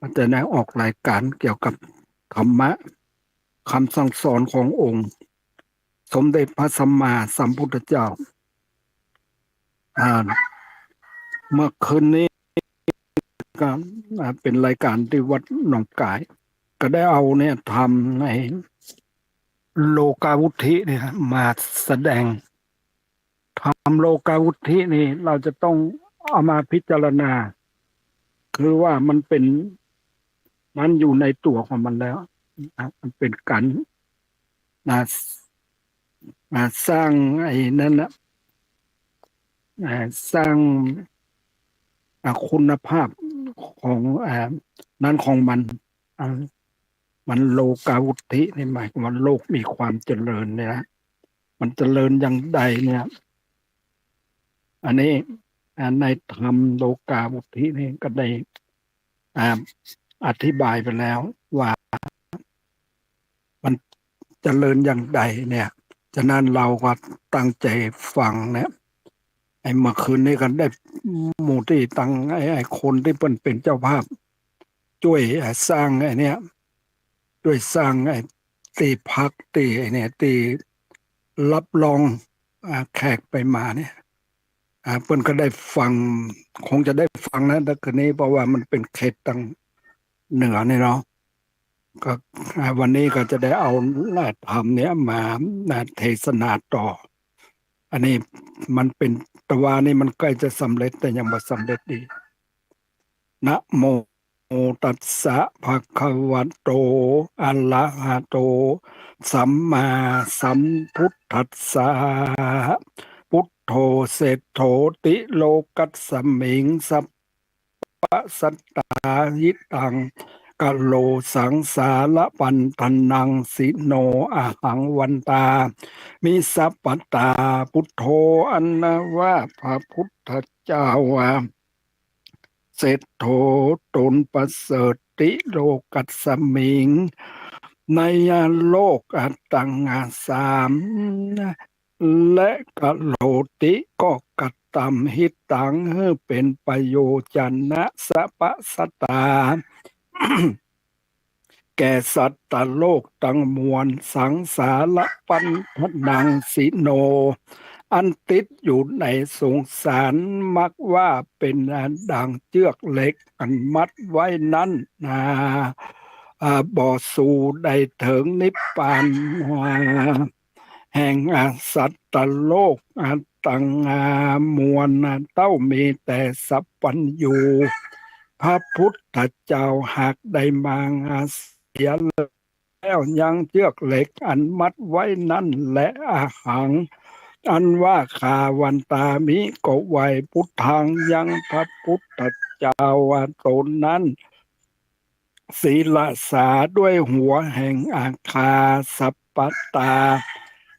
มันจะได้ออกรายการเกี่ยวกับธรรมะคำสั่งสอนขององค์สมเด็จพระสัมมาสัมพุทธเจ้าอ่าเมื่อคืนนี้ก็เป็นรายการที่วัดหนองกายก็ได้เอาเนี่ยทำในโลกาวุธิเนี่ยมาแสดงทำโลกาวุธินี่เราจะต้องเอามาพิจารณาคือว่ามันอยู่ในตัวของมันแล้วมันเป็นการนะสร้างไอ้นั่นนะสร้างคุณภาพของนั้นของมันอ่ามันโลกาวุธินี่หมายความว่าโลกมีความเจริญเนี่ยนะมันเจริญอย่างใดเนี่ยอันนี้ในธรรมโลกาวุธินี่ก็ได้อ่าอธิบายไปแล้วว่ามันเจริญอย่างใดเนี่ยฉะนั้นเราก็ตั้งใจฟังเนี่ยไอ้เมื่อคืนนี้กันได้หมู่ที่ตั้งไอ้คนที่เป็นเจ้าภาพช่วยสร้างไอ้เนี่ยช่วยสร้างไอ้ตีพักตีไอ้เนี่ยตีรับรองแขกไปมาเนี่ยเพิ่นก็ได้ฟังคงจะได้ฟังนะแต่คืนนี้เพราะว่ามันเป็นเขตทางเหนือเนี่ยเนาะก็วันนี้ก็จะได้เอาธรรมเนี้ยมาเทศนาต่ออันนี้มันเป็นตะวานี่มันใกล้จะสำเร็จแต่ยังไม่สำเร็จดีนะโมตัสสะภะคะวะโตอะระหะโตสัมมาสัมพุทธัสสะพุทโธเศรษโธติโลกัสสมิงสัพพะสัตตายิตังกะโลสังสารปันทนังสิโนอะหังวันตามิสัพพตาพุทโธอันนะว่าพระพุทธเจ้าเศรษโธตนประเสริฐติโลกัสสมิงในโลกอัตตังสามและกะโลติก็กัตตัมหิตังเฮือเป็นประโยชนะสัพพสตตา แก่สัตตโลกตั้งมวลสังสารปันทนังสิโนอันติดอยู่ในสงสารมักว่าเป็นดังเชือกเหล็กอันมัดไว้นั้นบ่อสู่ได้ถึงนิพพานแห่งสัตตโลกตั้งมวลเต้ามีแต่สัพพัญญูพระพุทธเจ้าหากได้มาเสียแล้วยังเชือกเหล็กอันมัดไว้นั่นและอาหังอันว่าขาวันตามิก็ไวพุทธังยังพระพุทธเจ้าตนนั้นศีลสาด้วยหัวแห่งอาคาสัปปตา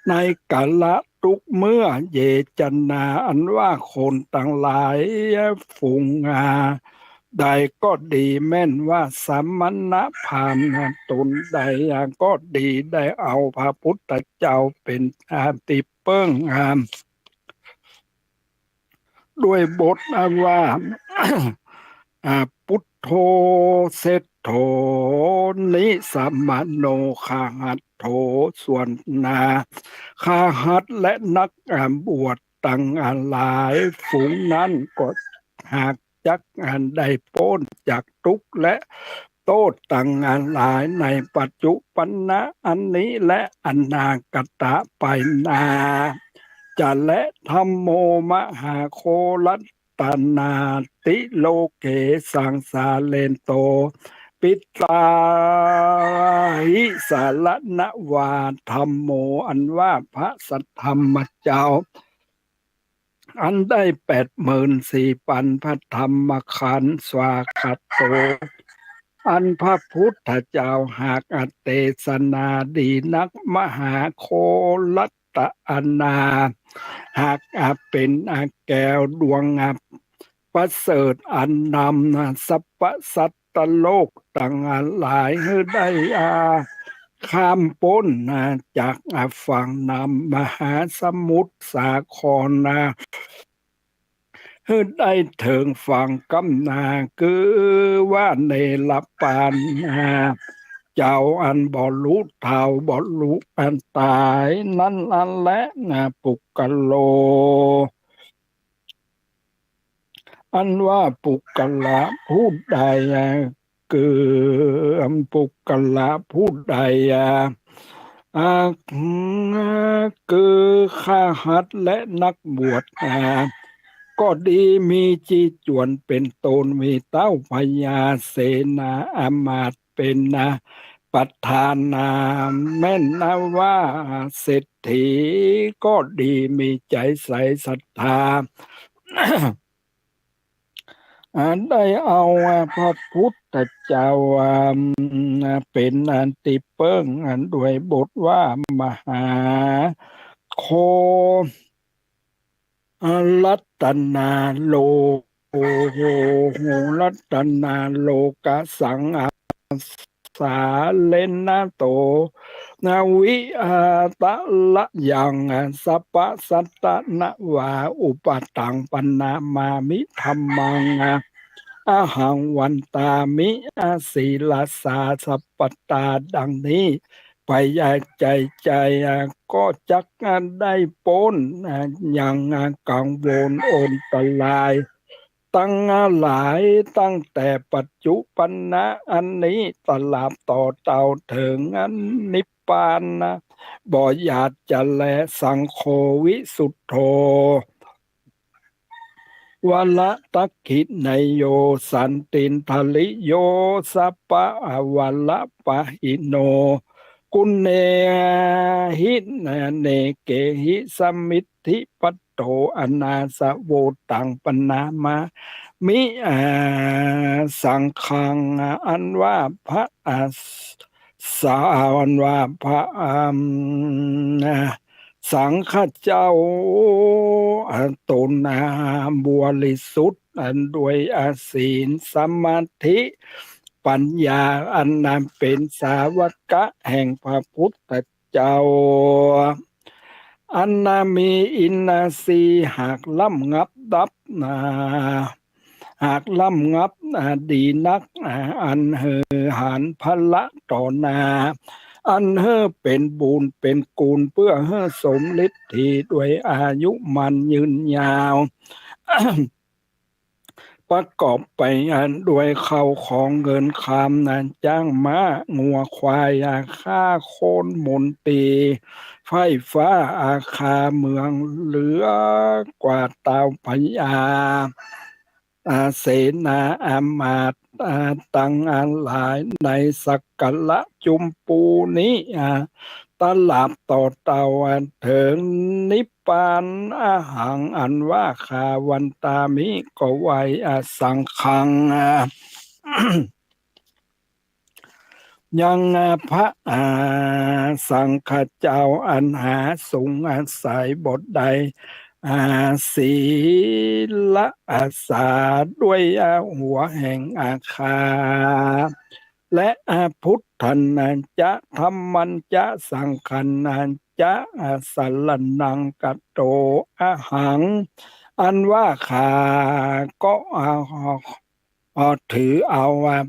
ในกาละทุกเมื่อเยจนาอันว่าคนต่างหลายฝูงใดก็ดีแม่นว่าสัมมณพามตนใดก็ดีได้เอาพระพุทธเจ้าเป็นติเปิ้งด้วยบทว่า พุทโธเสตโธนิสัมมโนคาหัตโธส่วนนาคาหัตและนักบวชตั้งหลายฝูงนั้นก็หากจักได้พ้นจากทุกข์และโทษต่างหลายในปัจจุบันนะอันนี้และอนาคตไปนาจะและธรรมโมมหาโคลัตตนาติโลเกสังสาเลนโตปิตาหิสารณวาธรรมโมอันว่าพระสัทธรรมเจ้าอันได้84,000พระธรรมขันธ์สวากาโตอันพระพุทธเจ้าหากเทศนาดีนักมหาโคลัตตอนาหากเป็นแก้วดวงประเสริฐอันนำสัพพสัตตโลกต่างหลายให้ได้ข้ามพ้นจากฝั่งนำมหาสมุทรสาคร ฮึได้เถิงฟังกำนาคือว่าในละปานเจ้าอันบ่รู้เท่าบ่รู้อันตายนั่นอันและปุกกะโลอันว่าปุกกะละพูดใดคือปุกกะละพูดใดอ่าคือข้าหัดและนักบวชก็ดีมีจีจวนเป็นตนมีเต้าพญาเสนาอามาตย์เป็นประธานแม่นนะว่าเศรษฐีก็ดีมีใจใสศรัทธา ได้เอาพระพุทธเจ้าเป็นอันติเปิ้งด้วยบทว่ามหาโครัตนาโลโหรัตนาโลกสังสาเลนะโตนาวิตะละยังสัพพสัตตนะวาอุปตังปนามามิธรรมังอาหังวันตามิศีลาสาสัพปตาดังนี้ไปยาใจใจก็จักได้พ้นอย่างกังวลโอนตรายตั้งหลายตั้งแต่ปัจจุบันนะอันนี้ตลาบต่อเต่าถึงอันนิพพานนะบ่อยากจะแลสังโฆวิสุทโธวละตักขิไนโยสันตินทลิโยสัปปะวะละปะหิโนกุณเนหิเนเกหิสมิทธิปัตโตอนาสโวตังปนามามิสังขังอันว่าพระสาอันว่าพระสังฆเจ้าตนบริสุทธิ์อันด้วยศีลสมาธิปัญญาอันนั้นเป็นสาวกะแห่งพระพุทธเจ้าอันนามีอินนาสีหากล่ำงับดับหากล่ำงับดีนักอันเฮอหานพละต่อนาอันเฮอเป็นบุญเป็นกูลเพื่อเฮอสมฤทธิ์ด้วยอายุมันยืนยาว ประกอบไปด้วยเข้าของเงินคำนั้นจ้างม้างัวควายค่าโคนมนตรีไฟฟ้าอาคาเมืองเหลือกว่าเตาพญาเสนาอามาตย์ตั้งอันหลายในสักกะละจุมปูนี้ตลับต่อเตาอันถึงนิพพานอาหังอันว่าคาวันตามิก็ไว้สังขังยังพระสังฆเจ้าอันหาสูงอาศัยบทใดศีละอาสาด้วยหัวแห่งอาคาและพุทธันจะธรรมันจะสังขันนันจะสัลลนังกัตโตอะหังอันว่าข้าก็ถือเอา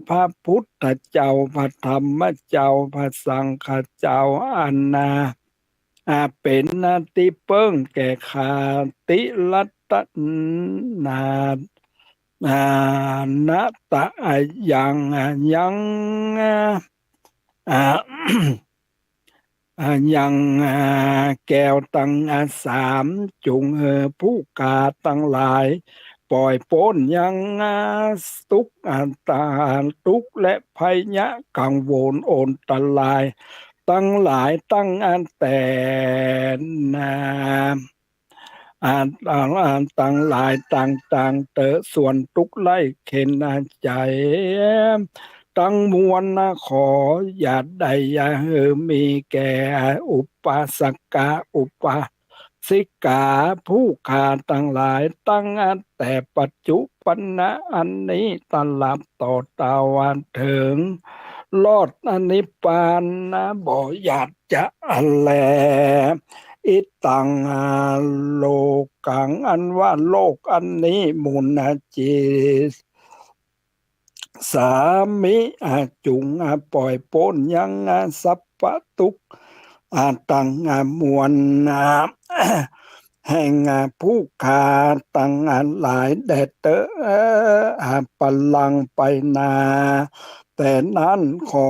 พระพุทธเจ้าพระธรรมเจ้าพระสังฆเจ้าอันเป็นนาติเปิ้งแก่ขาติลัตตนานาตะยังยังยังแก้วตั้งสามจุงผู้กาตั้งหลายปล่อยโป้นยังตุกตาตุกและภัยยะกังวลโอนตลายตั้งหลายตั้งอันแต่ตั้งหลายต่างเตอส่วนทุกไล่เข็นใจตั้งมวลขออย่าได้อย่ามีแก่อุปสกาอุปสิกาผู้ขาตั้งหลายตั้งอันแต่ปัจจุบันนะอันนี้ตลับต่อตาวันถึงลอดอนิพพานนะบ่อยากจะอะไร อิตังโลกังอันว่าโลกอันนี้มุนจิตสามิจุงปล่อยโป้นยังสัพพทุกตังมวลแห่งผู้ขาตังหลายแดดเตอปลังไปนาแต่นั้นขอ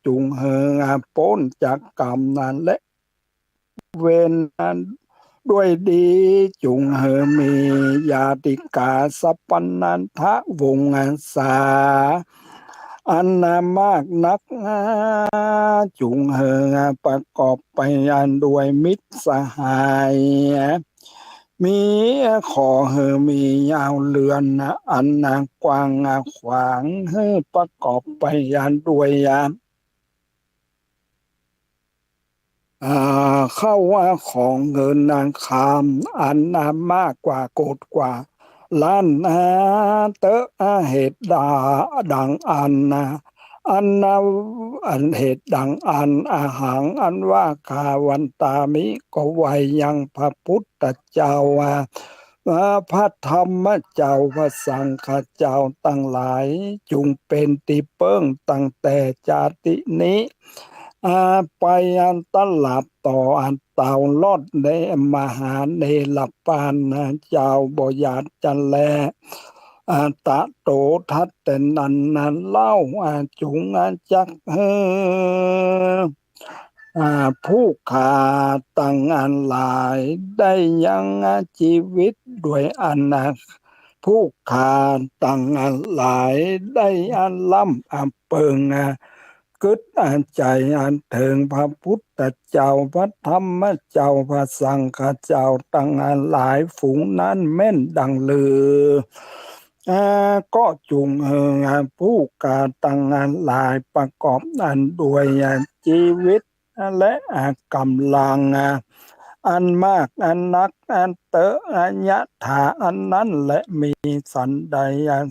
จุงเฮงพ้นจากกรรมนั้นและเวรนั้นด้วยดีจุงเฮมียาติกาสัพพันนันทะวงศาอันนามากนักจุงเฮประกอบไปอันด้วยมิตรสหายมีขอเฮมียาวเรือนอันนากว้างขวางเฮประกอบไปอันด้วยเข้าว่าของเงินนางคำอันนามากกว่าโกดกว่าล้านเตอเหตุดาดังอันอันนาอันเหตุดังอันอาหังอันว่าคาวันตามิก็ไวยังพระพุทธเจ้าพระธรรมเจ้าพระสังฆเจ้าตั้งหลายจุงเป็นติเปิ้งตั้งแต่จาตินี้ไปอันตลับต่ออันเต่าลอดในมหาเนลปานเจ้าบอยาดจันแลตะโตทัตแต่นันเล่าจุงจักผู้ขาตั้งอันหลายได้ยังชีวิตด้วยอันผู้ขาตั้งอันหลายได้อันล้ำอันเปิงกึศอันใจอันถึงพระพุทธเจ้าพระธรรมเจ้าพระสังฆเจ้าตั้งอันหลายฝูงนั้นแม่นดังลือก็จุงผู้กาตั้งอันหลายประกอบอันด้วยชีวิตและกำลังอันมากอันนักอันเตอะอันยะถาอันนั้นและมีสันใด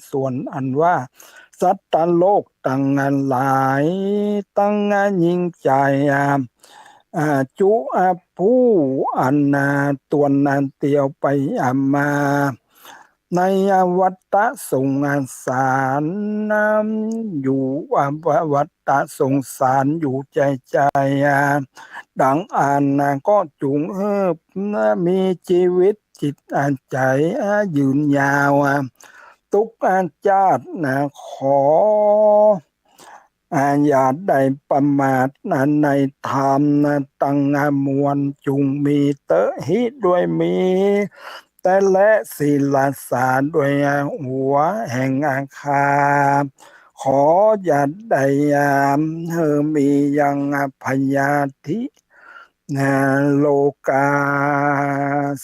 ส่วนอันว่าสัตตโลกตั้งอันหลายตั้งอันยิ่งใจจุผู้อันตัวนันเตียวไปมาในวัฏฏะสงสารอยู่วัฏฏะสงสารอยู่ใจดังอ่านก็จุงมีชีวิตจิตใจยืนยาวทุกชาติขออย่าได้ประมาทในธรรมตั้งมวลจุงมีเตหิด้วยมีแต่และศีลสาด้วยหัวแห่งอาคาขออย่าได้เธอมียังพยาธิโลกา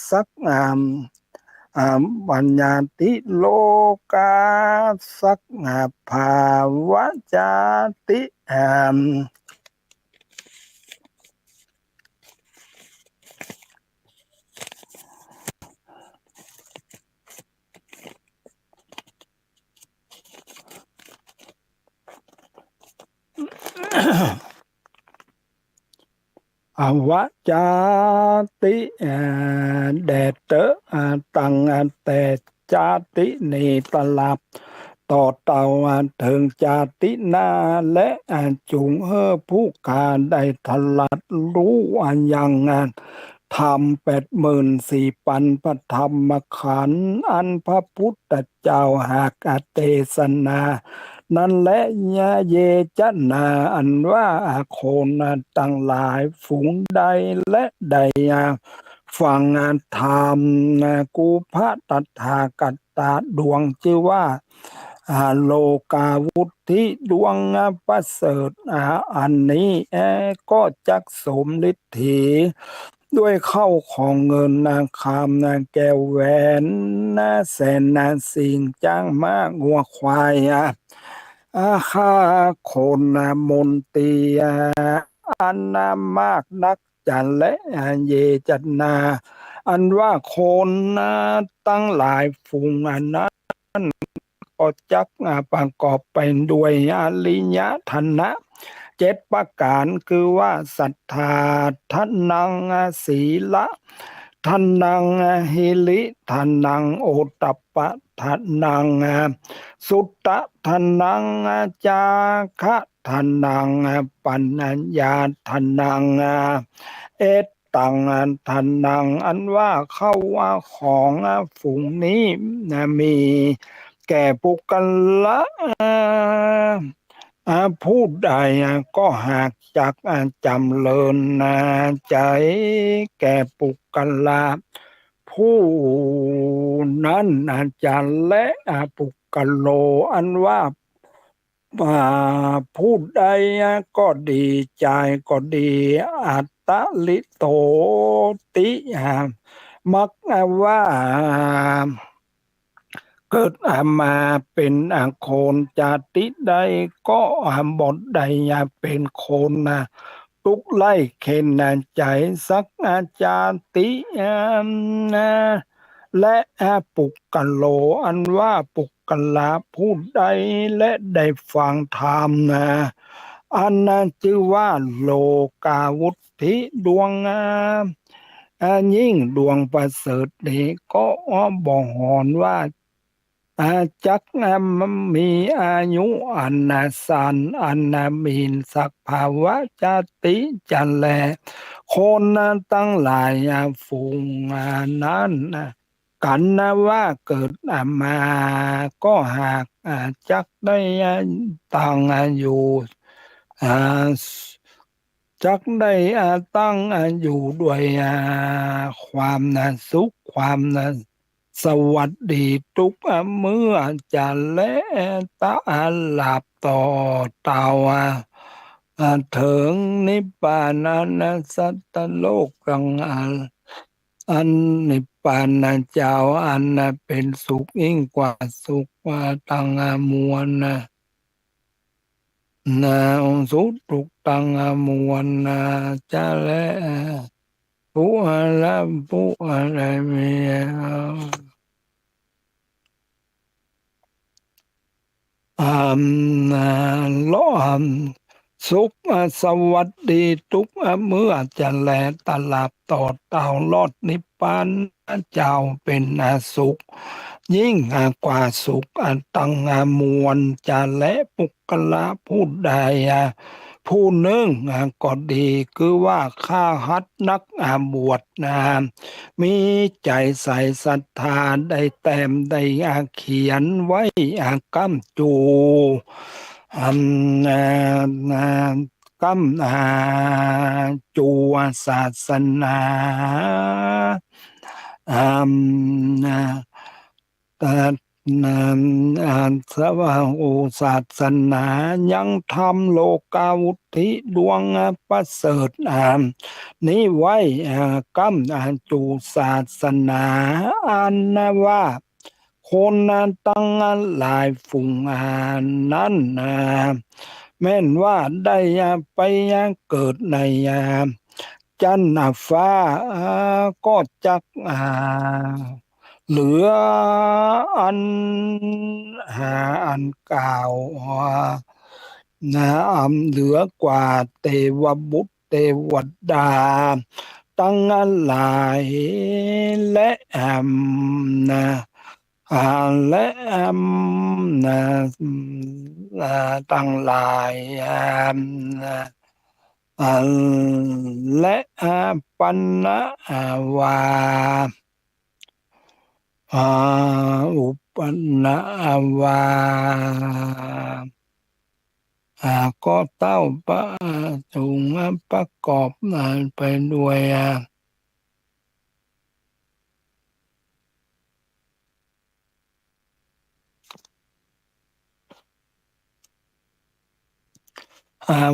สักปัญญาติโลกาสักภาวะจาติอวจาติแดดเตอตังแต่จาตินีตลับต่อเต่าถึงจาตินาและจุงผู้การได้ทลัดรู้ยังธรรม84,000พระธรรมขันธ์อันพระพุทธเจ้าหากเทศนานั่นแหละยะเยจนาอันว่าโคนตั้งหลายฝูงใดและใดฟังธรรมกูพระตถาคตดวงชื่อว่าโลกาวุธิดวงประเสริฐอันนี้ก็จักสมฤทธิด้วยเข้าของเงินคำแก้วแหวนแสนสิ่งจ้างมากงัวควายข้าคนมนตรีอันนามากนักจันและเยจันนาอันว่าคนตั้งหลายฝูงอันนั้นก็จักประกอบไปด้วยอริยธนะ 7ประการคือว่าศรัทธาทานังศีละทานังหิริทานังโอตตัปปะทานังสุตตะทานังจาคะทานังปัญญาทานังเอตตังทานังอันว่าเข้าว่าของฝูงนี้มีแก่ปุกละผู้ใดก็หากจักจำเริญใจแก่ปุกละผู้นั้นจะและปุกโลอันว่าผู้ใดก็ดีใจก็ดีอัตตลิโตติมักว่าเกิดมาเป็นโคนจาติใดก็บทใดเป็นโคนทุกไล่เข็นใจสักจาติและปุกกะโลอันว่าปุกกะลาผู้ใดและได้ฟังธรรมอันนั้นชื่อว่าโลกาวุธิดวงยิ่งดวงประเสริฐนี้ก็บอกหอนว่าจักมีอายุอันสันอันมีสักภาวะจติจันแลคนตั้งหลายฝูงนั้นกันว่าเกิดมาก็หากจักได้ตั้งอยู่จักได้ตั้งอยู่ด้วยความสุขความสวัสดีทุกเมื่อจะและตาหลับต่อเตาถึงนิพพานัสัตตโลกกังอันนิพพานเจ้าอันเป็นสุขยิ่งกว่าสุขตั้งมวลสุขทุกตั้งมวลจะและผู้อะไรผู้อะไรมีโลสุขสวัสดีทุกเมื่อจะแลตลับต่อเต่าลอดนิพพานเจ้าเป็นสุขยิ่งกว่าสุขตั้งมวลจะและปุกละผู้ใดผู้หนึ่งก็ดีคือว่าข้าหัดนักบวชมีใจใส่ศรัทธาได้แต้มได้เขียนไว้กำจูกำจูศาสนาสวาโอศาสนายังทำโลกาวุธิดวงประเสริฐนี้ไว้กำจูศาสนาอันว่าคนตั้งหลายฝูงนั้นแม้นว่าได้ไปเกิดในจันทร์ฟ้าก็จักเหลืออันหาอันเก่าเหลือกว่าเทวบุตรเทวดาตั้งหลายและและตั้งหลายและปัญวาอุปนาวาก็เต้าประจุงประกอบไปด้วย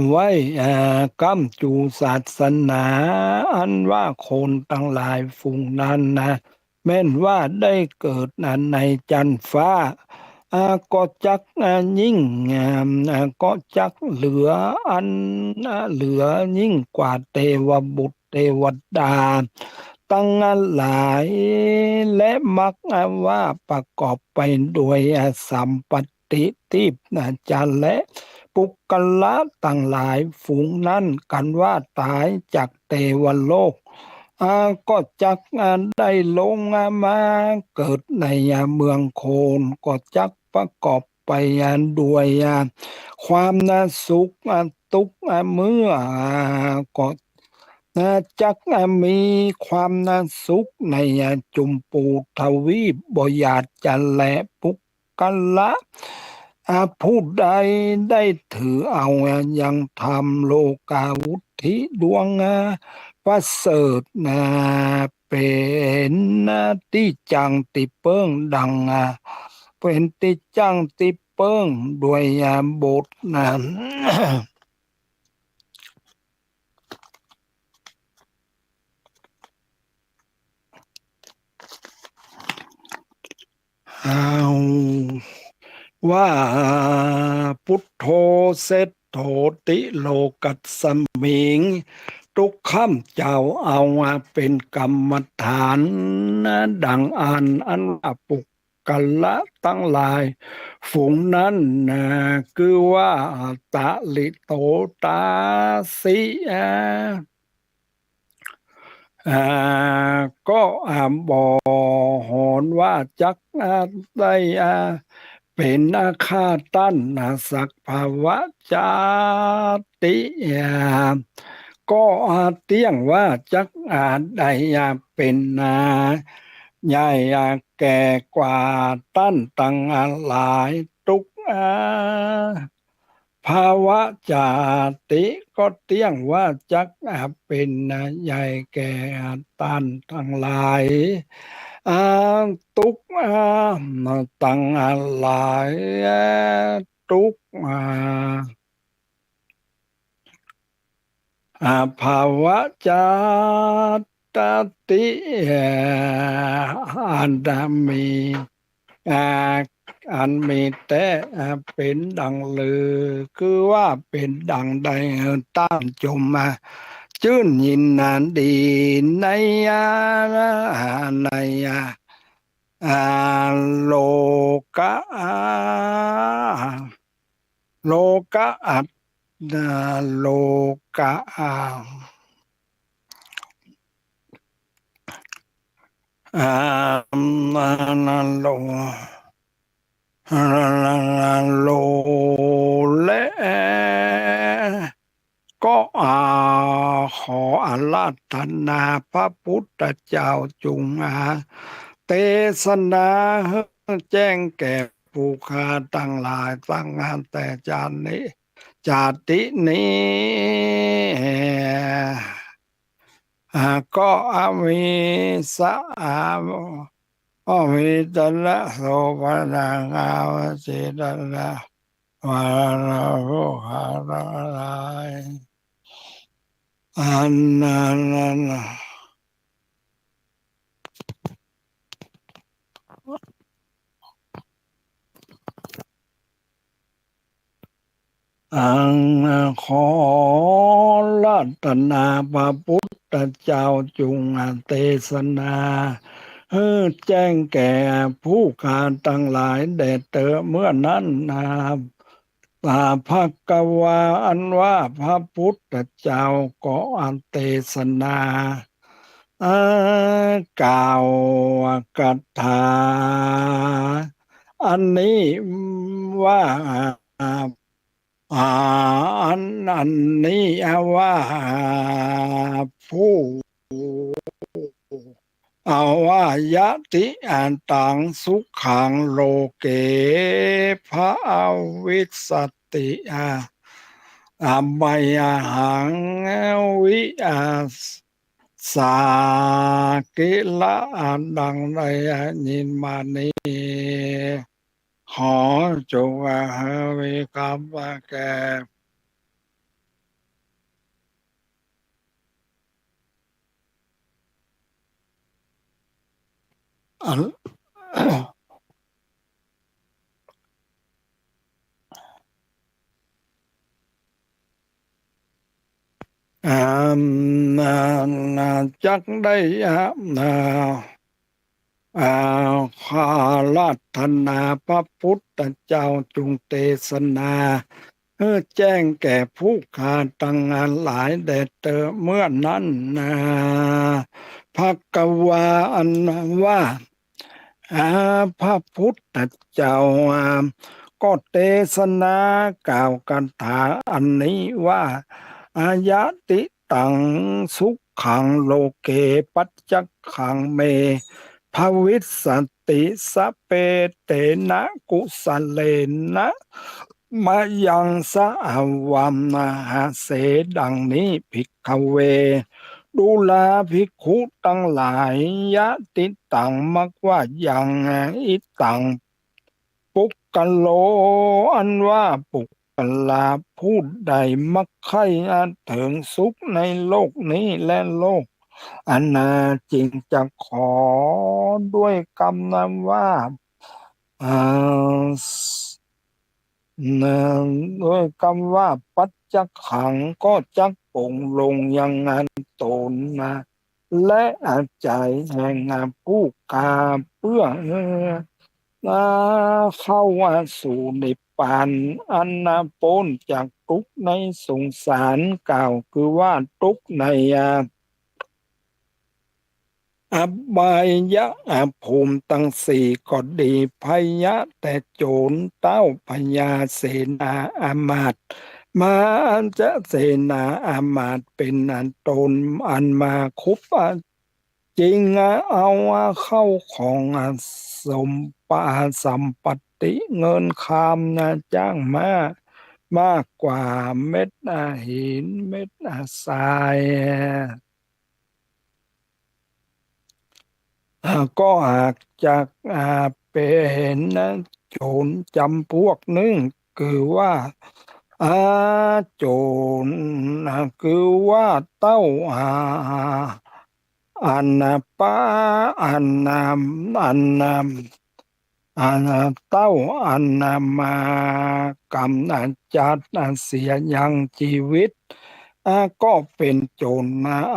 ไว้กำจูศาสนาอันว่าคนตั้งหลายฝูงนั้นแม้นว่าได้เกิดในจันทร์ฟ้าก็จักยิ่งก็จักเหลืออันเหลือยิ่งกว่าเทวบุตรเทวดาตั้งหลายและมักว่าประกอบไปด้วยสัมปติทิพย์จะและ ปุกกละต่างหลายฝูงนั้นกันว่าตายจากเทวโลกก็จักได้ลงมาเกิดในเมืองโคนก็จักประกอบไปด้วยความสุขทุกข์เมื่อก็จักมีความสุขในจุมปูทวีปบ่อยากจะแลปุกกละผู้ใดได้ถือเอายังทำโลกาวุธิดวงประเสริฐเป็นที่จังติเปิ้งดังเป็นที่จังติเปิ้งด้วยบทเอาว่าพุทโธเสตโธติโลกัสสมิงทุกข้ามเจ้าเอาเป็นกรรมฐานดังอันปุกกัลละตั้งหลายฝูงนั้นคือว่าตะลิโตตาสิก็บอกหอนว่าจักได้เป็นอาคาตั้นสักภาวะจาติก็เตี้ยงว่าจักได้เป็นใหญ่แก่กว่าตั้นตังหลายตุกภาวะจาติก็เตี้ยงว่าจักเป็นใหญ่แก่ตันทั้งหลายตุกตั้งหลายตุกภาวะจาตติอันมีอันมีแต่เป็นดังลือคือว่าเป็นดังใดตั้งจมมาจื่นยินนานดีในในโลกะโลกะอัตโลกะนันโลโลเลก็ขออาราธนาพระพุทธเจ้าจุงเทศนาแจ้งแก่ผู้ค้าตั้งหลายตั้งงานแต่จานนี้จาตินี้ก็มีสะก็มีตระโสภณางาวจิตระวาระโรหะระลายอันนั้นอังขอรัตนาพระพุทธเจ้าจุงเทศนาแจ้งแก่ผู้การตั้งหลายแด่เตอเมื่อนั้นภกวาอันว่าพระพุทธเจ้าก็อันเทศนากล่าวกัถาอันนี้ว่าอันนี้ว่าผู้เอาว่ายะติอันตังสุขังโลเกภะวิสัตติไมหังวิสากิละดังใดยินมานีขอจงวิกรรมแก่อันจักได้ข้าราธนาพระพุทธเจ้าจงเทศนา แจ้งแก่ผู้ขาดตั้งงานหลายแด่เธอเมื่อนั้นนะภกวาอันว่าอาพระพุทธเจ้าก็เทศนากล่าวกันถาอันนี้ว่าอายะติตังสุขขังโลเกปัจจขังเมภวิสสติสพเปเตนะกุสเลนะมายังสะอาวัมนาหาเสดังนี้ภิกขเวดูลาภิกขุตั้งหลายยะติตังมักว่ายังอิตังปุกกะโลอันว่าปุกกะลาพูดใดมักใคร่อาจถึงสุขในโลกนี้และโลกอันนาจริงจะขอด้วยกรรมนำว่าอ่าด้วยคำว่าปัจจขังก็จักปลงลงยังงานตนนะและอาศัยแห่งงานผู้กาเพื่อเข้าว่าสู่นิพพานอันนาพ้นจากทุกข์ในสงสารกล่าวคือว่าทุกข์ในอบายะภูมิตั้งสี่ก็ดีพยะแต่โจรเต้าพญาเสนาอามาตย์มาอันจะเสนาอามาตย์เป็นอันตนอันมาคุบจริงเอาเข้าของสมปาสัมปติเงินคำจ้างมากกว่าเม็ดหินเม็ดทรายก็อาจจะเป็นโจรจำพวกหนึ่งคือว่าอาโจรคือว่าเต้าอันนาป้าอันนามอันนามอันเต้าอันนามากรรมอันจัดอันเสียยังชีวิตก็เป็นโจร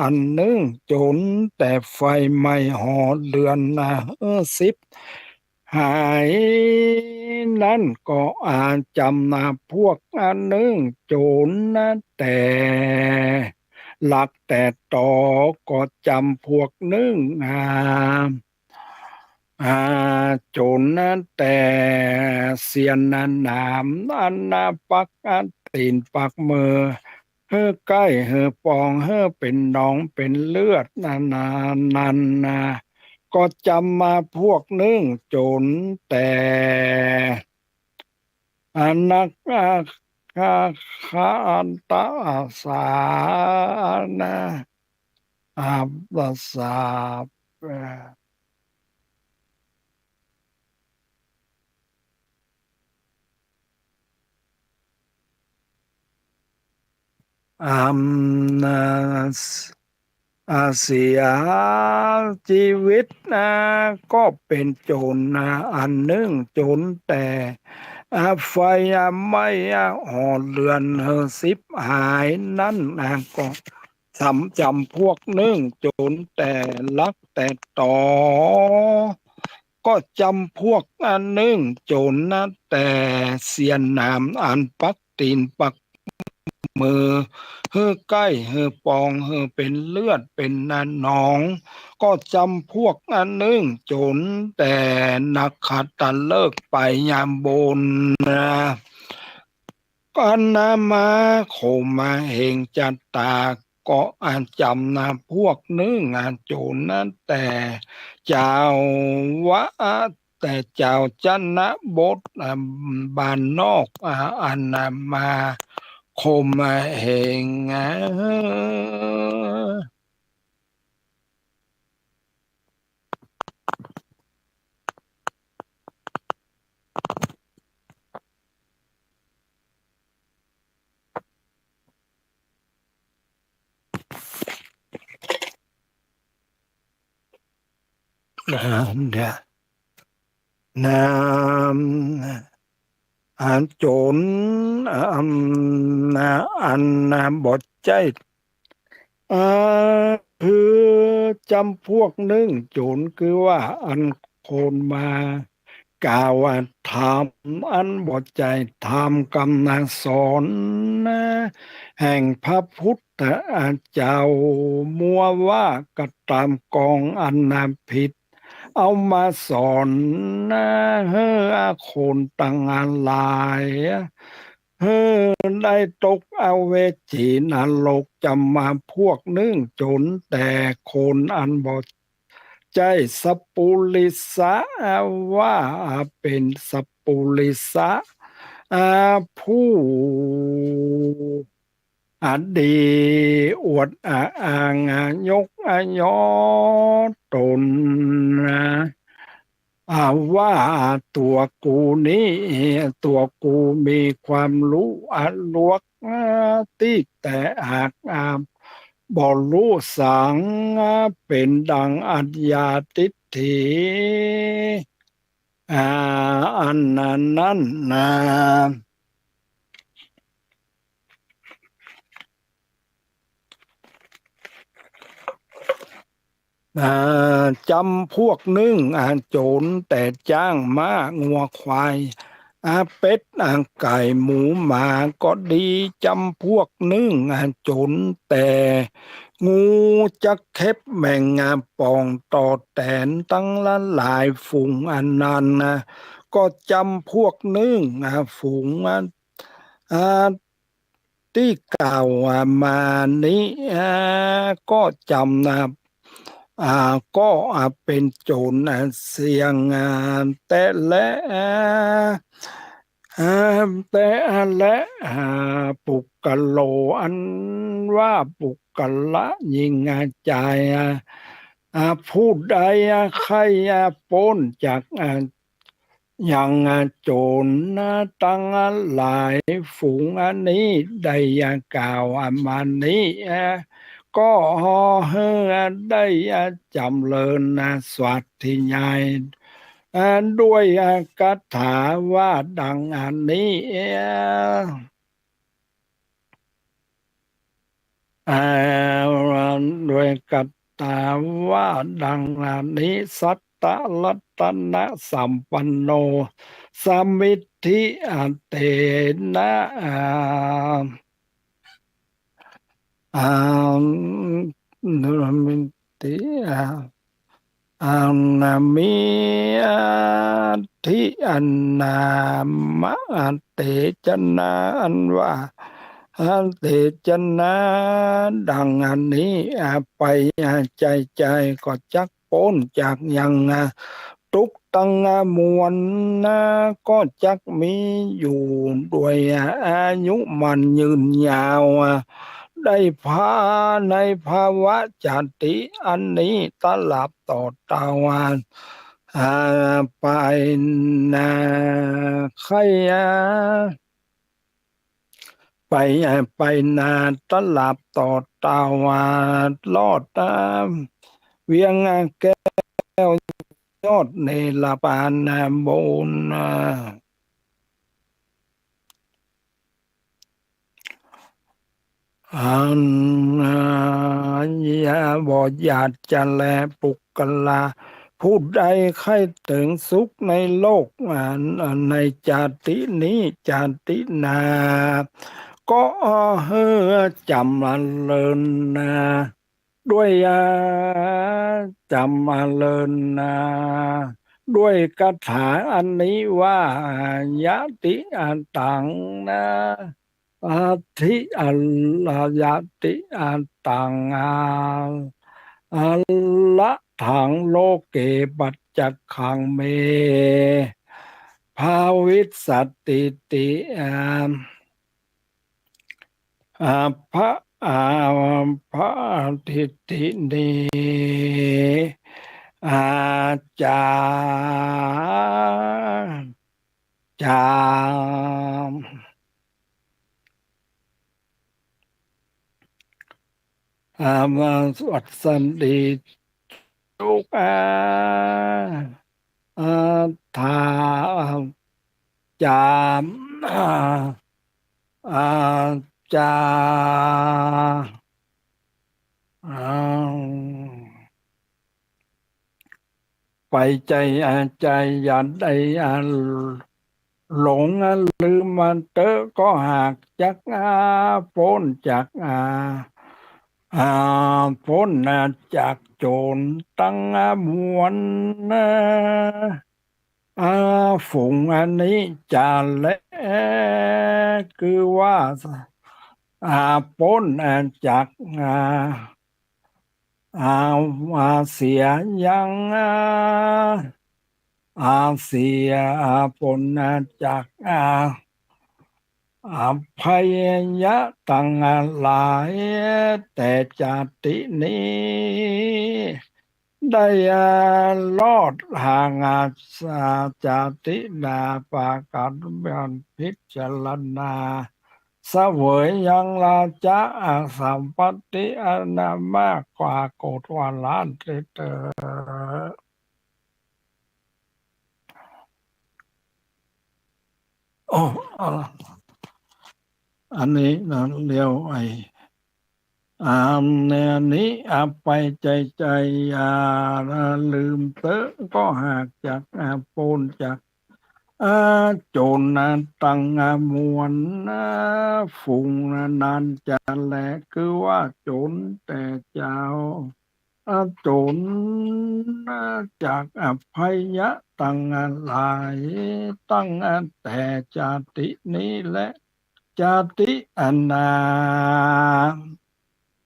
อันหนึ่งโจรแต่ไฟไม่หอเดือนสิบหายนั่นก็อาจจำพวกอันหนึ่งโจรแต่หลักแต่ต่อก็จำพวกหนึ่งอาโจรแต่เสียนนามอันปักอันตีนปักมือ ใกล้ปองเป็นหนองเป็นเลือดนันก็จำมาพวกหนึ่งโจรแต่นักคาอันตาสานะอาบสาเอ่ออำนาส เสียชีวิตก็เป็นโจรอันหนึ่งโจรแต่ไฟไม่ห่อเรือนสิบหายนั่นก็จำพวกหนึ่งโจรแต่ลักแต่ต่อก็จำพวกอันหนึ่งโจรแต่เสียนนามอันปักตีนปักมือใกล้ปองเป็นเลือดเป็นหนองก็จำพวกอันหนึ่งจนแต่นักขัตฤกษ์ไปยามบนก็นามาโคมาเฮงจัตตาก็อ่านจำพวกหนึ่งโจรนั้นแต่เจ้าวะแต่เจ้าจันนะบทบ้านนอกอันมาโคมาเฮงเนี่ยนามโจรอันอันบทใจอ่คือจำพวกหนึ่งโจรคือว่าอันโคนมา กล่าวว่าธรรมอันบ่ใจธรรมกำนังสอนนะแห่งพระพุทธเจ้ามัวว่าก็ตามกองอันนาผิดเอามาสอนนะเฮ้อคนตั้งอันหลายเฮ้อได้ตกเอาเวจีนรกจะมาพวกนึ่งจนแต่คนอันบ่ใจสัพปุริสะว่าเป็นสัพปุริสะผู้ดีอวดอ้างยกยอตนนะว่าตัวกูนี้ตัวกูมีความรู้ลวกที่แต่อาจบ่รู้สังเป็นดังอัจญาทิฏฐิอ่าอันนั้นนะจำพวกนึ่งโจรแต่จ้างม้างัวควายเป็ดไก่หมูหมาก็ดีจำพวกนึ่งโจรแต่งูจะเข็บแม่งป่องต่อแตนตั้งละหลายฝูงอันนั้นนะก็จำพวกนึ่งฝูงอ่าที่กล่าวมานี้ก็จำนะก็เป็นโจรเสียงแต่และแต่และปุกกะโลอันว่าปุกกะละยิงใจผู้ใดใครปล้นจากอย่างโจรตั้งหลายฝูงอันนี้ได้กล่าวมานี้ก็เฮอได้จำเริญสวัสดิยายด้วยคาถาว่าดังอันนี้ด้วยคาถาว่าดังอันนี้สัตตรัตนะสัมปันโนสมิทธิเตนะนมิติอานามิทิอันนามะเตจนาอันว่าเตจนาดังอันนี้ไปใจใจก็จักพ้นจากยังทุกตังมวลก็จักมีอยู่ด้วยอายุมันยืนยาวได้พาในภาวะจันติอันนี้ตลับต่อตาวานไปนาใครไปนาตลับต่อตาวานลอดเวียงแก้วยอดเนลปานบนอันยาบอดยาดจะแลปุกกลาผู้ใดใครถึงสุขในโลกในจาตินี้จาตินาก็เฮอจำเลินนาด้วยจำเลินนาด้วยคาถาอันนี้ว่ายะติอันตังนะอาทิอัลลายะติอันตังอัลละถังโลเกปัจจคังเมภาวิสสติติพระพระทิฏฐินีอาจารจามมาสวัสดีทุกทาจามอาจา ไปใจใจอย่าได้หลงลืมมันเตอก็หากจากพ้นจากอ่าพ้นจากโจรตั้งมวลนะอ่าฝูงอันนี้จะและคือว่าพ้นจากอ่เสียยังเสียพ้นจากภัยยะตั้งหลายแต่จาตินี้ได้รอดห่างจาตินาปากันบันพิจารณาเสวยยังลาจะสัมปติอนนามากกว่าโกฏวาล้านเตอโอ้อันนี้นะเรียวเนี่ยนี้ไปใจใจอ่าลืมเตอะก็หากจากปนจากโจรตั้งมวลฝูงนานจะแลคือว่าโจรแต่เจ้าโจรจากอภัยยะตั้งหลายตั้งแต่จาตินี้และจาติอนา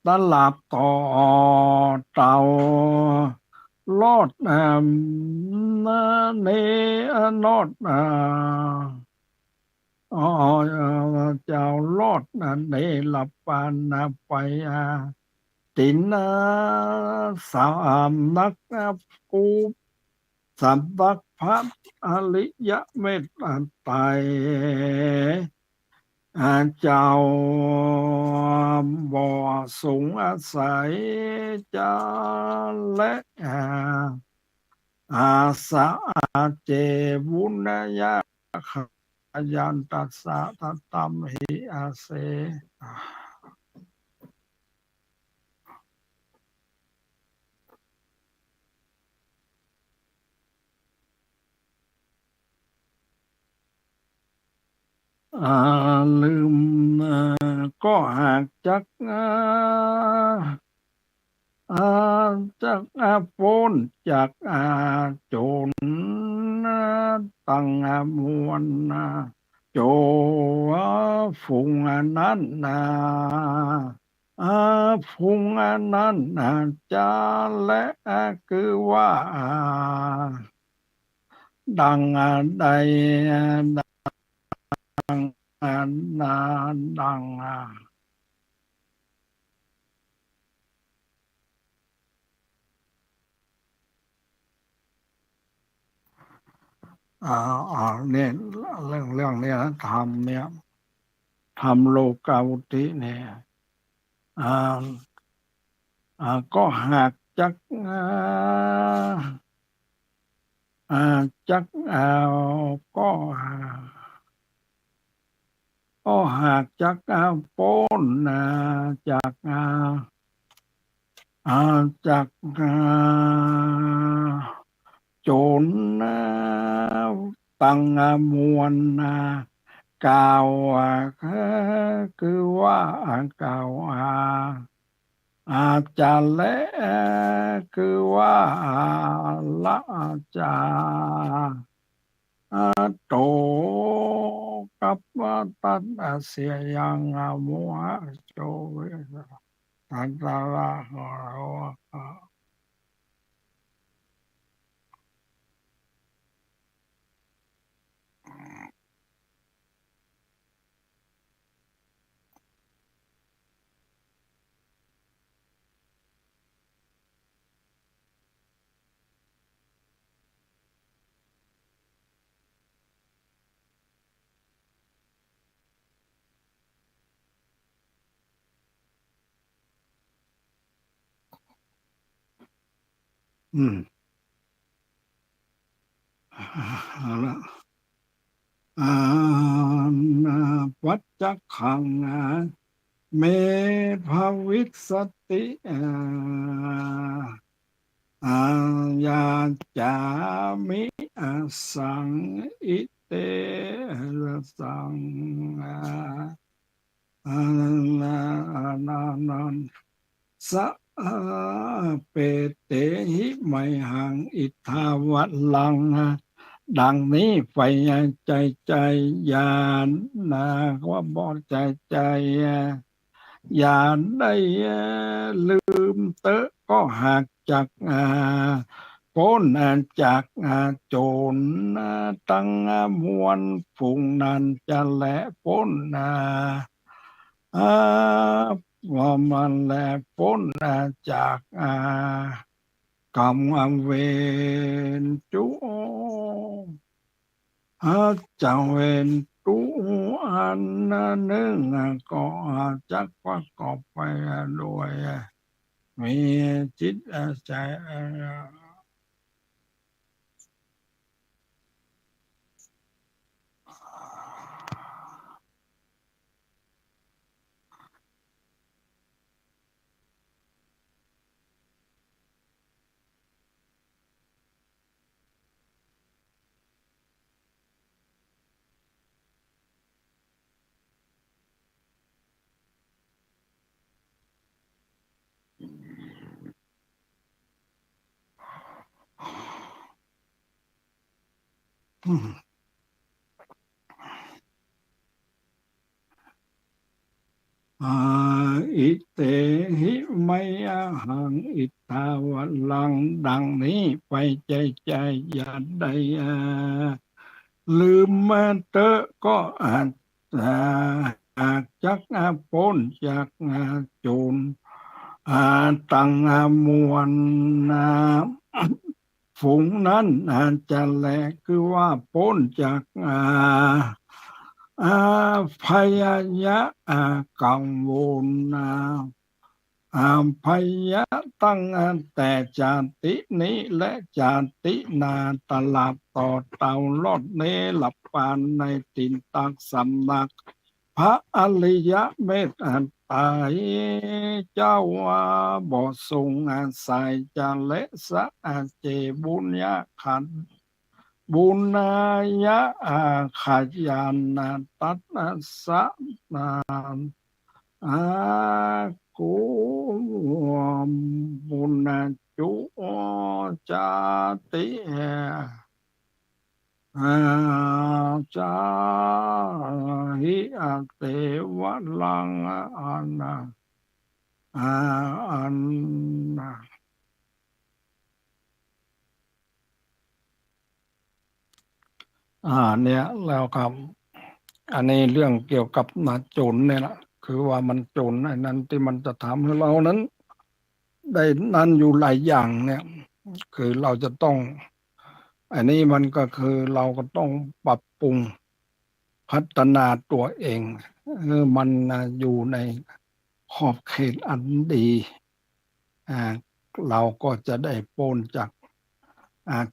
ตลับต่อเต่ารอดนาเนนอดอ๋อเจ้ารอดเนหลับปานไปตินสามนักกูสามนักพระอริยะเมตไตรเจ้าบ่อสูงอาศัยจะและอาสาเจวุนยาขยันตัสสะทัตตัมหิอาเสอ่าลืมก็หากจักอ่าจากพ้นจากโจรตั้งมวลโจฝูงนั้นฝูงนั้นจะและคือว่าดังใดนานดังอ่าเนี่ยเรื่องเนี้นะธรรมเนี่ยธรรมโลกาวุติเนี่ยอ่าก็หากจักอ่าจักก็ก็หากจักพ้นจากจากโจรตั้งมวลกล่าวคือว่ากล่าวอาจารย์และคือว่าละจาโตกับตัดเสียยังมัวโจเวตันตระหะอืมเอาละอาวัจจขังเมภาวิสติ อาญาจามิอสังอิเตระสังอานานานันสะเปเตหิไมหังอิทาวัลังดังนี้ไปใจใจญาณนาว่าบ่ใจใจอย่าได้ลืมเตอะก็หากจากพ้นจากโจรตั้งมวลฝูงนั้นจะแหละพ้นอ่าว่ามันแหละพ้นจากกรรมเวรจุจังเวนตุอันหนึ่งก็จักประกอบไปด้วยมีจิตใจอาอิเตหิไมยหังอิทาวลังดังนี้ไปใจใจอย่าได้ลืมมาเตอะก็อาจจักพ้นจากโจรตั้งมวลฝูงนั้นอาจจะแหลกคือว่าพ้นจากอาพยายะกังวลพยะตั้งแต่จาตินี้และจาตินาตลาดต่อเต่าลอดเนหลับปานในตินตักสำนักพระอริยะเมตตาเจ้าว่าบ่ทรงอาศัยจะเลสะเจบุญญาขันบุญญายะขยานาตัสสะนาอากุมบุญจุจาติจาหิอเตวะลังอันอันเนี่ยแล้วครับอันนี้เรื่องเกี่ยวกับโจรเนี่ยแหละคือว่ามันโจรไอ้นั้นที่มันจะทำให้เรานั้นได้นั้นอยู่หลายอย่างเนี่ยคือเราจะต้องอันนี้มันก็คือเราก็ต้องปรับปรุงพัฒนาตัวเองมันอยู่ในขอบเขตอันดีอ่าเราก็จะได้พ้นจาก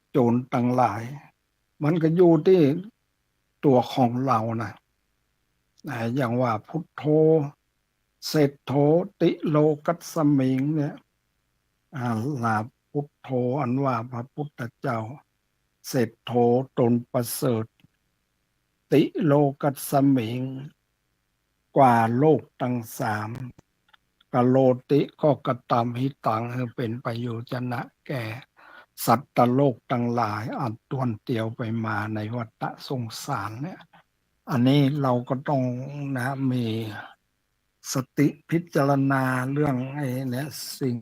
โจรทั้งหลายมันก็อยู่ที่ตัวของเรานะอย่างว่าพุทโธเศรษโธติโลกัสสมิงเนี่ยลาพุทโธอันว่าพระพุทธเจ้าเศรษโธตนประเสริฐติโลกัสสมิงกว่าโลกทั้งสามกโลติก็กตามหิตังเป็นประโยชนะแก่สัตว์โลกทั้งหลายอันตวนเตียวไปมาในวัฏสงสารเนี่ยอันนี้เราก็ต้องมีสติพิจารณาเรื่องไอ้เนี่ยสิ่ง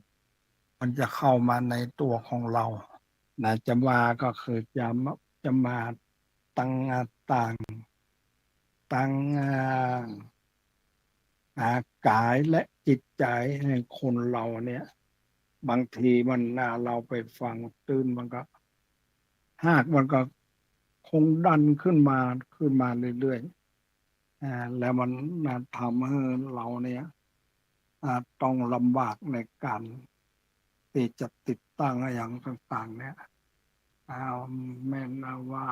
มันจะเข้ามาในตัวของเราจะมาก็คือจะมาตั้งกายและจิตใจให้คนเราเนี่ยบางทีมันเราไปฟังตื่นมันก็มันก็คงดันขึ้นมาเรื่อยๆแล้วมันทำให้เราเนี่ยต้องลำบากในการที่จะติดตั้งอย่างต่างๆเนี่ยแม่นว่า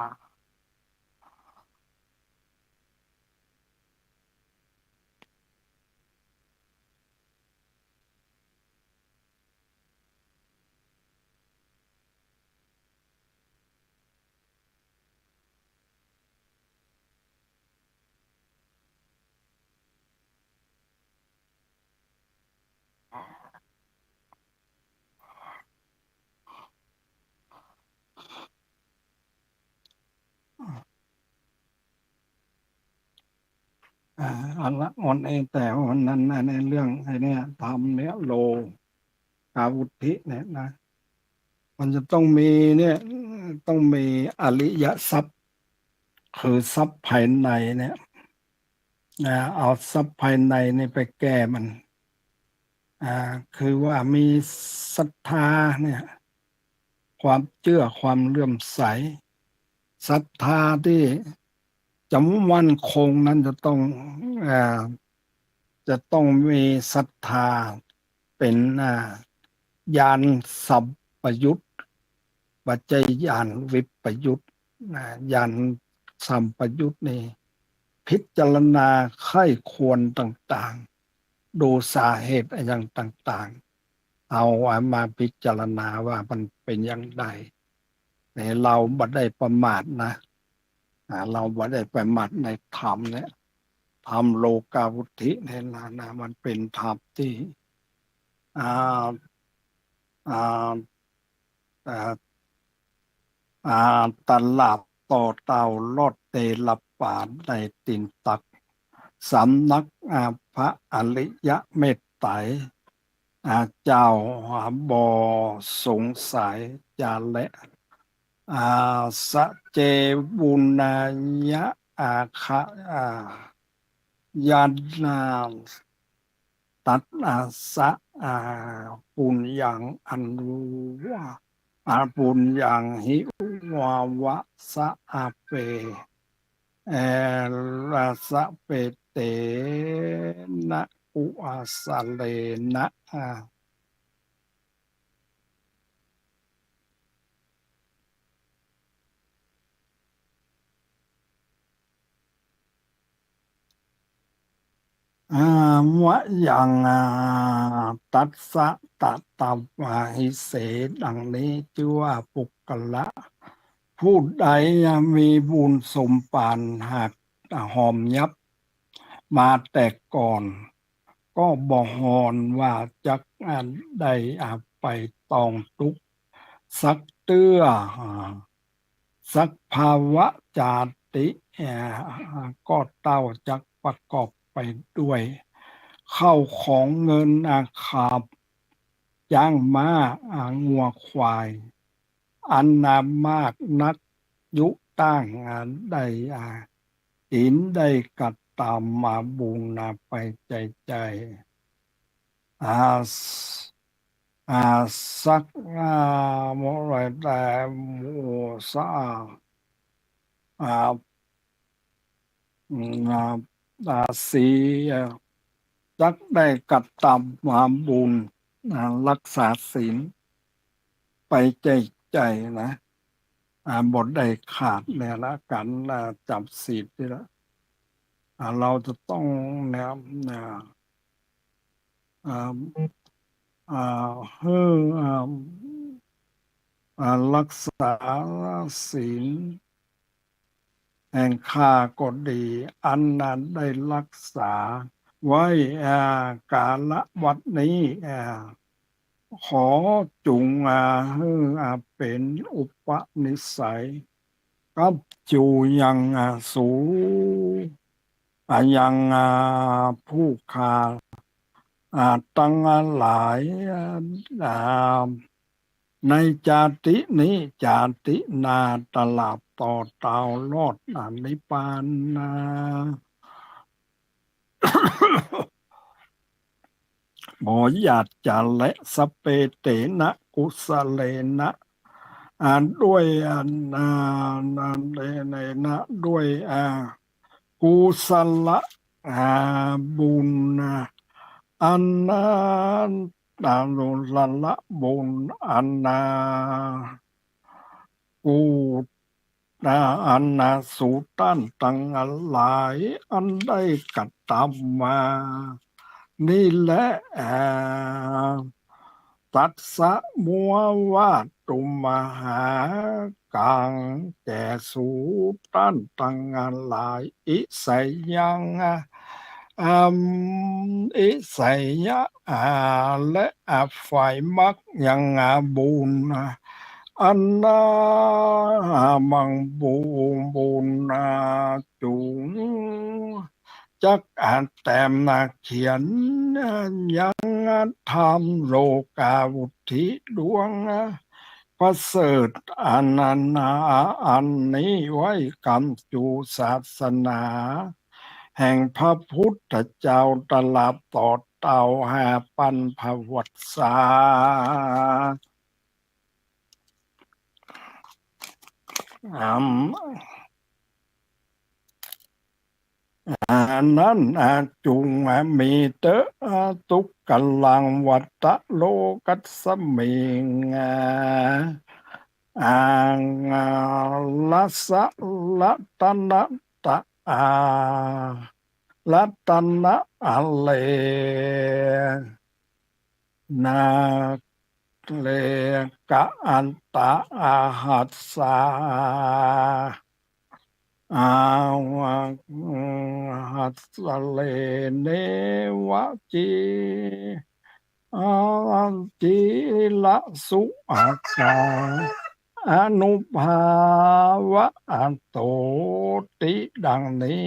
อันละอ่อนเองแต่วันนั้นในเรื่องไอ้เนี่ยทำเนี่ยโลกาวุธิเนี่ยนะมันจะต้องมีเนี่ยต้องมีอริยทรัพย์คือทรัพย์ภายในเนี่ยเอาทรัพย์ภายในนี่ไปแก้มันคือว่ามีศรัทธาเนี่ยความเชื่อความเลื่อมใสศรัทธาที่จะมั่นคงนั้นอ่าจะต้องมีศรัทธาเป็นญาณสัมปยุตปัจจัยญาณวิปยุตญาณสัมปยุตนี่พิจารณาไข้ควรต่างๆดูสาเหตุอย่างต่างๆเอามาพิจารณาว่ามันเป็นอย่างไรแต่เราไม่ได้ประมาทนะเราไม่ได้ประมาทในธรรมเนี่ยธรรมโลกาวุธิเนี่ยนะมันเป็นธรรมที่อ่าอ่าอ่าตลาดต่อเต่าลอดเตลป่าในตินตักสำนักพระอริยะเมตไตรเจ้าบอสงสัยจาและอาสะเจบุญายะอาคะยันนาตัดสะอาปุญญังอันว่าปุญญังหิวาวะสะอาเปเอราสะเปเตนะอุอาสะเลนะวะยังตัสสะตะตวาหิเสดังนี้ชื่อว่าปุกกละผู้ใดมีบุญสมปานหากหอมยับมาแต่ก่อนก็บ่ฮอนว่าจักอันใดไปตองทุกข์สักเตื้อสักภาวะจาติก็เต้าจักประกอบไปด้วยเข้าของเงินขาบจ้างม้างัวควายอันนามากนักยุตั้งได้อินได้กัดตามมาบูนาไปใจอาสสักโมไรแต่โมสาอ่าอ่าสีจักได้กัดตามมาบุญรักษาศีลไปใจนะบทได้ขาดเนี่ยละกันจับศีลนี่ละเราจะต้องเนี่ยอ่าอ่าเฮ้อรักษาศีลแห่งข้าก็ดีอันนั้นได้รักษาไว้กาละวัดนี้ขอจงให้เป็นอุปนิสัยกับจูยังสูยังผู้ขาตั้งหลายอ่าในจาตินี้จาตินาตลาดต่อเตารอดนิพพานหมอญาติจาและสเปเตนะกุสเลนะด้วยในนะด้วยกุศลบุญอันนั้นนุลละบุญอันนากูอันนาสุตันตังหลายอันได้กัดตามมานี่แหละตัสสะมัววาตุมหากังแก่สูตันตังหลายอิสัยยังอัมอิสัยยะและฝ่ายมักยังบุญอันนามังบุญจุง จักอ่านแต้มนาเขียนยังทำโลกาวุธิดวงประเสริฐอนันนาอันนี้ไว้กำจูศาสนา แห่งพระพุทธเจ้าตลาดต่อเต่าหาปันพวัตสาอัมนั้นจุงมีเตอะตุกกัลลังวัตะโลกัสสมิงอังลัสสะละตนะตะรัตนะอะเลนาเลกะอันตะอาหัสสาอาวะหัสสะเลเนวะจีอาจีละสุอาคาอนุภาวะอันโตติดังนี้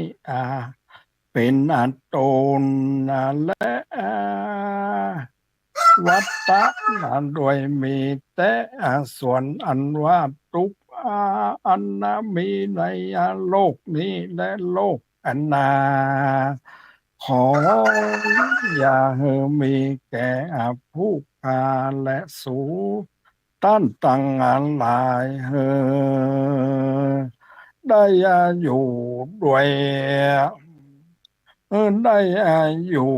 เป็นอันตนและวัตตะนั้นโดยมีแต่ส่วนอันว่าทุกอันมีในโลกนี้และโลกอันนาขออย่าให้มีแก่ผู้กาและสูต้านตั้งงานหลายได้อยู่ด้วยได้อยู่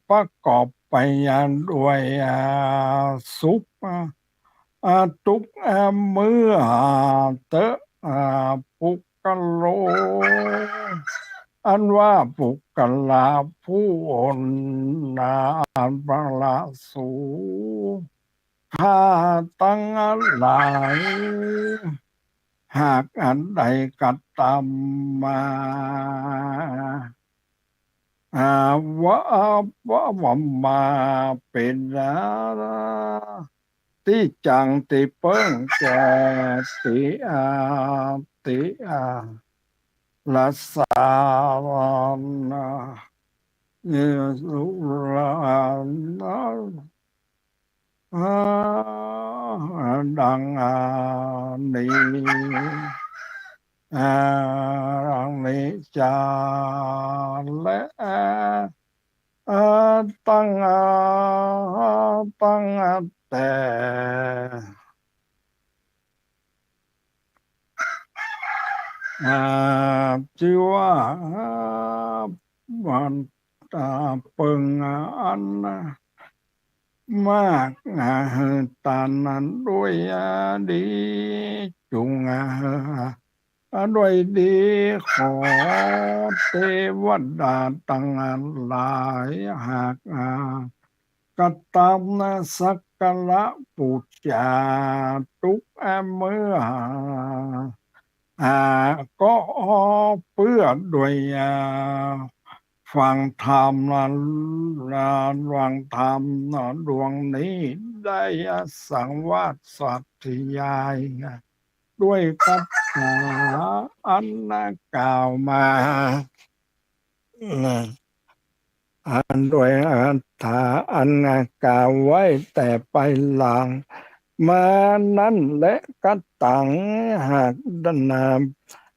ประกอบไปด้วยสุขทุกเมื่อเตอะปุกกะโลอันว่าปุกกะลาผู้อนนาอันบาลาสูข้าตั้งหลายหากอันใดกัตตามมาวะวัมมาเป็นที่จังติเปิ้งแกติติละสานเยสุรานะดังนี้ดังนี้จาและตั้งแต่ชื่อว่ามันเปิงอันมากตานั้นด้วยดีจุงด้วยดีขอเทวดาตั้งหลายหากกตามสักการะปูชาทุกเมื่อก็เพื่อด้วยฟังธรรมฟังธรรมดวงนี้ได้สังวาสสัตยายด้วยกัตถาอันกล่าวมาอันด้วยอัตถาอันกล่าวไว้แต่ไปหลังมานั้นและกัตตังหากดนา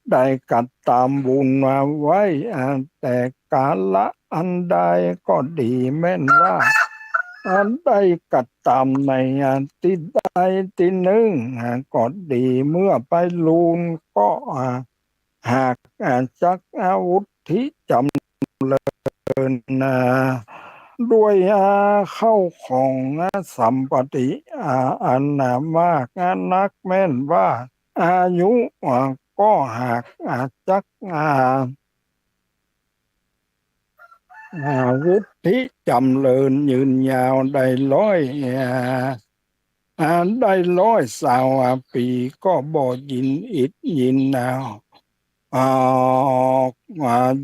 ได้กัดตามบุญมาไว้แต่กาละอันใดก็ดีแม่นว่าอันใดกัดตามในที่ใดที่หนึ่งก็ดีเมื่อไปลูนก็หากจักอาวุธที่จำเริญด้วยเข้าของสัมปติอันมากนักแม่นว่าอายุก็หากจักวุฒิจำเริญยืนยาวได้ได้100 ปีก็บ่ยินอิดยิน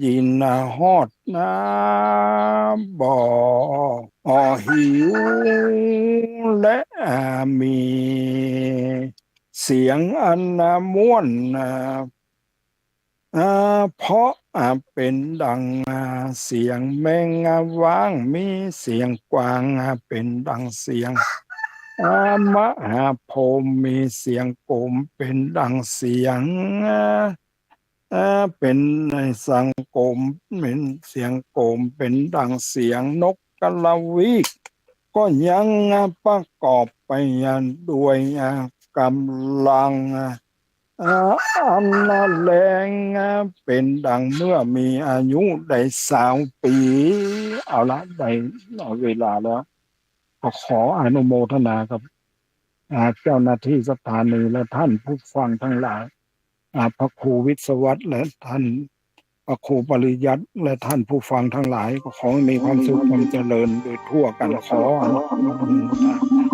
ยินฮอดบ่หิวและมี เสียงอันม่วนเพราะเป็นดังเสียงแมงว้างมีเสียงกวางเป็นดังเสียงมหาโพธิ์มีเสียงโกมเป็นดังเสียงเป็นในสังโกมเป็นเสียงโกมเป็นดังเสียงนกกะละวิกก็ยังประกอบไปด้วยกำลังอันแรงเป็นดังเมื่อมีอายุได้20 ปีเอาละได้เวลาแล้วก็ขออนุโมทนากับเจ้าหน้าที่สถานีและท่านผู้ฟังทั้งหลายพระครูวิศวัตรและท่านพระครูปริยัติและท่านผู้ฟังทั้งหลายก็ขอให้มีความสุขความเจริญโดยทั่วกันขออนุโมทนา